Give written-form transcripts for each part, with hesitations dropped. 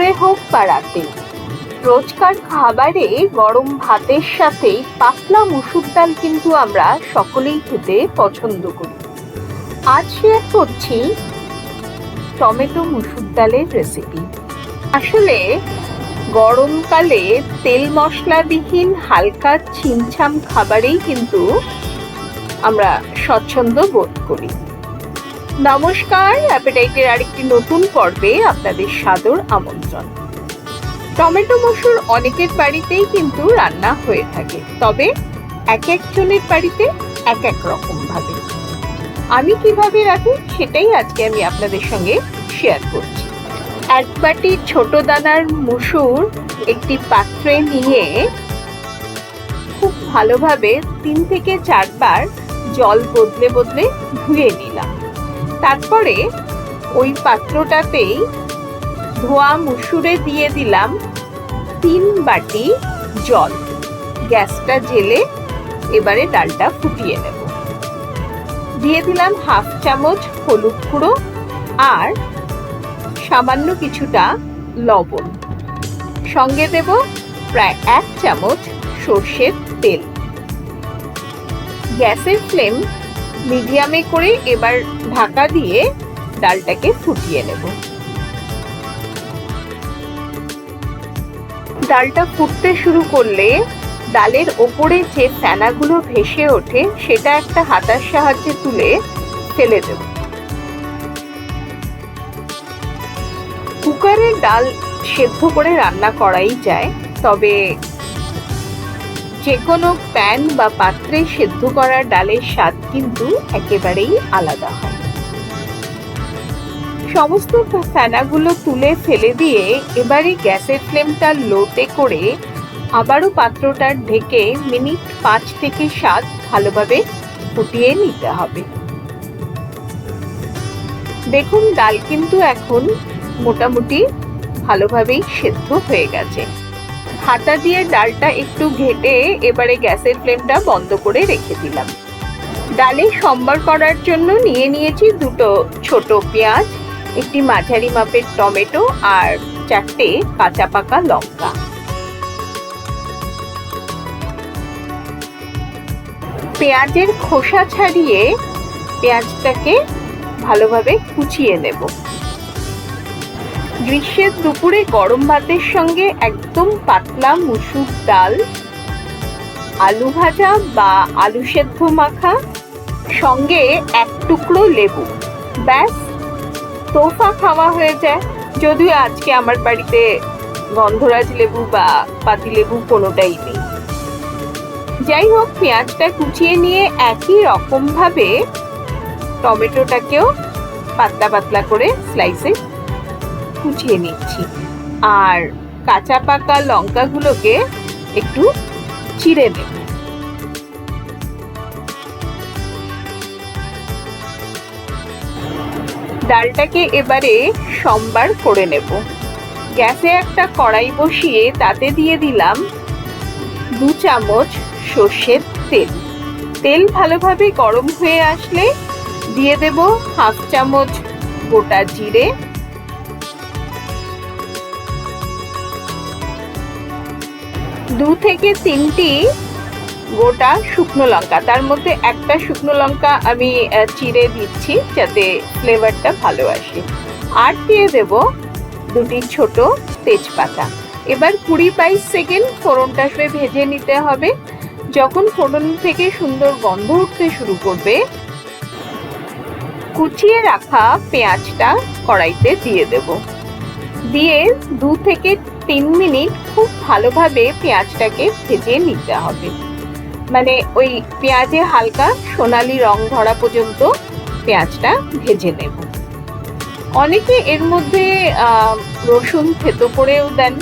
দুপুরে হোক বা রাতে, রোজকার খাবারে গরম ভাতের সাথে পাতলা মুসুর ডাল কিন্তু আমরা সকলেই খেতে পছন্দ করি। আজ শেয়ার করছি টমেটো মুসুর ডালের রেসিপি। আসলে গরমকালে তেল মশলাবিহীন হালকা ছিমছাম খাবারেই কিন্তু আমরা স্বচ্ছন্দ বোধ করি। নমস্কার, অ্যাপেটাইটের আরেকটি নতুন পর্বে আপনাদের সাদর আমন্ত্রণ। টমেটো মসুর অনেকের বাড়িতেই কিন্তু রান্না হয়ে থাকে, তবে এক একজনের বাড়িতে এক এক রকম ভাবে। আমি কিভাবে রাখি সেটাই আজকে আমি আপনাদের সঙ্গে শেয়ার করছি। এক বাটি ছোট দানার মসুর একটি পাত্রে নিয়ে খুব ভালোভাবে 3 থেকে 4 বার জল বদলে বদলে ধুয়ে নিলাম। তারপরে ওই পাত্রটাতেই ধোয়া মসুরে দিয়ে দিলাম 3 বাটি জল। গ্যাসটা জেলে এবারে ডালটা ফুটিয়ে নেব। দিয়ে দিলাম 1/2 চামচ হলুদ গুঁড়ো আর সামান্য কিছুটা লবণ। সঙ্গে দেব প্রায় 1 চামচ সর্ষের তেল। গ্যাসের ফ্লেম মিডিয়ামে করে এবার ঢাকা দিয়ে ডালটাকে ফুটিয়ে নেব। ডালটা ফুটতে শুরু করলে ডালের ওপরে যে ফেনাগুলো ভেসে ওঠে সেটা একটা হাতার সাহায্যে তুলে ফেলে দেব। কুকারে ডাল সেদ্ধ করে রান্না করাই যায়, তবে যে কোনো প্যান বা পাত্রে সেদ্ধ করা ডালের স্বাদ কিন্তু একেবারেই আলাদা হয়। সমস্ত ফেনাগুলো তুলে ফেলে দিয়ে এবারে গ্যাসের ফ্লেমটা লোতে করে আবারও পাত্রটা ঢেকে মিনিট 5 থেকে 7 ভালোভাবে ফুটিয়ে নিতে হবে। দেখুন, ডাল কিন্তু এখন মোটামুটি ভালোভাবেই সেদ্ধ হয়ে গেছে। হাতা দিয়ে ডালটা একটু ঘেটে এবারে গ্যাসের ফ্লেমটা বন্ধ করে রেখে দিলাম। ডালে সম্বার করার জন্য নিয়ে নিয়েছি 2 ছোট পেঁয়াজ, একটি মাঝারি মাপের টমেটো আর 4টে কাঁচা পাকা লঙ্কা। পেঁয়াজের খোসা ছাড়িয়ে পেঁয়াজটাকে ভালোভাবে কুচিয়ে নেব। গ্রীষ্মের দুপুরে গরম ভাতের সঙ্গে একদম পাতলা মুসুর ডাল, আলু ভাজা বা আলু সেদ্ধ মাখা, সঙ্গে 1 টুকরো লেবু, ব্যাস তোফা খাওয়া হয়ে যায়। যদিও আজকে আমার বাড়িতে গন্ধরাজ লেবু বা পাতিলেবু কোনোটাই নেই। যাই হোক, পেঁয়াজটা কুচিয়ে নিয়ে একই রকম ভাবে টমেটোটাকেও পাতলা পাতলা করে স্লাইসে কুচিয়ে নিচ্ছি আর কাঁচা পাকা লঙ্কাগুলোকে একটু চিড়ে নেব। ডালটাকে এবারে সম্বার করে নেব। গ্যাসে একটা কড়াই বসিয়ে তাতে দিয়ে দিলাম 2 চামচ সর্ষের তেল। তেল ভালোভাবে গরম হয়ে আসলে দিয়ে দেব 1/2 চামচ গোটা জিরে, 2 থেকে 3টি গোটা শুকনো লঙ্কা। তার মধ্যে একটা শুকনো লঙ্কা আমি চিড়ে দিচ্ছি যাতে ফ্লেভারটা ভালো আসে। আর দিয়ে দেব 2টি ছোট তেজপাতা। এবার 20-22 সেকেন্ড ফোড়নটা ভেজে নিতে হবে। যখন ফোড়ন থেকে সুন্দর গন্ধ উঠতে শুরু করবে, কুচিয়ে রাখা পেঁয়াজটা কড়াইতে দিয়ে দেব। দিয়ে 2 থেকে 3 মিনিট খুব ভালোভাবে পেঁয়াজটাকে ভেজে নিতে হবে। মানে ওই পেঁয়াজে হালকা সোনালি রং ধরা পর্যন্ত পেঁয়াজটা ভেজে নেব। অনেকে এর মধ্যে রসুন থেতো করেও দেন,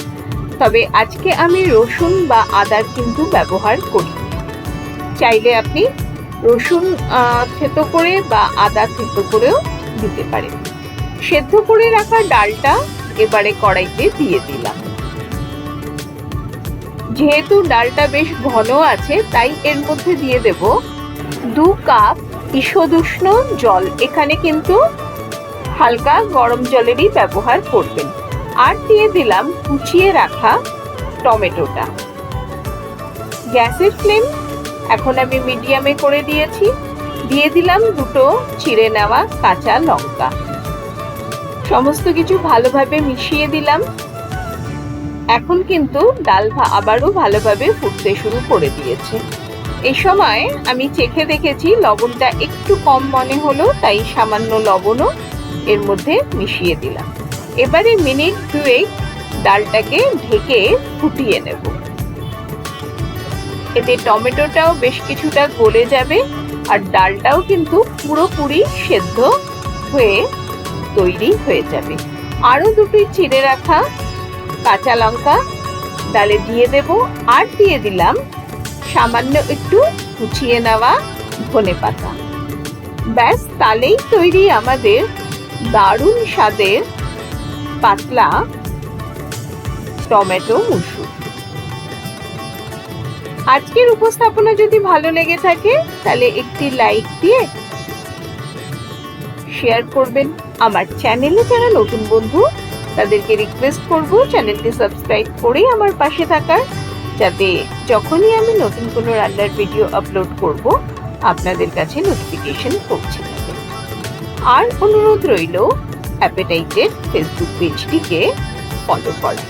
তবে আজকে আমি রসুন বা আদার কিন্তু ব্যবহার করি। চাইলে আপনি রসুন থেতো করে বা আদা থেতো করেও দিতে পারেন। সেদ্ধ করে রাখা ডালটা এবারে কড়াইতে দিয়ে দিলাম। যেহেতু ডালটা বেশ ঘন আছে, তাই এর মধ্যে দিয়ে দেব 2 কাপ ঈষদুষ্ণ জল। এখানে কিন্তু হালকা গরম জলেরই ব্যবহার করবেন। আর দিয়ে দিলাম কুচিয়ে রাখা টমেটোটা। গ্যাসের ফ্লেম এখন আমি মিডিয়ামে করে দিয়েছি। দিয়ে দিলাম দুটো চিড়ে নেওয়া কাঁচা লঙ্কা। সমস্ত কিছু ভালোভাবে মিশিয়ে দিলাম। এখন কিন্তু ডাল আবারও ভালোভাবে ফুটতে শুরু করে দিয়েছে। এই সময় আমি চেখে দেখেছি লবণটা একটু কম মনে হলো, তাই সামান্য লবণও এর মধ্যে মিশিয়ে দিলাম। এবারে মিনিট 2 ডালটাকে ঢেকে ফুটিয়ে নেব। এতে টমেটোটাও বেশ কিছুটা গলে যাবে আর ডালটাও কিন্তু পুরোপুরি সেদ্ধ হয়ে তৈরি হয়ে যাবে। আরো দুটো চিড়ে রাখা কাঁচা লঙ্কা ডালে দিয়ে দেব। আর দিয়ে দিলাম সামান্য একটু কুচিয়ে নেওয়া ধনেপাতা। ব্যাস, তাহলেই তৈরি আমাদের দারুণ স্বাদের পাতলা টমেটো মুসুর। আজকের উপস্থাপনা যদি ভালো লেগে থাকে তাহলে একটি লাইক দিয়ে শেয়ার করবেন। আমার চ্যানেলে যারা নতুন বন্ধু তাদেরকে রিকোয়েস্ট করব চ্যানেলটি সাবস্ক্রাইব করে আমার পাশে থাকার, যাতে যখনই আমি নতুন কোনো রান্নার ভিডিও আপলোড করব আপনাদের কাছে নোটিফিকেশন পৌঁছে যাবে। আর অনুরোধ রইল অ্যাপেটাইটের ফেসবুক পেজটিকে ফলো করার।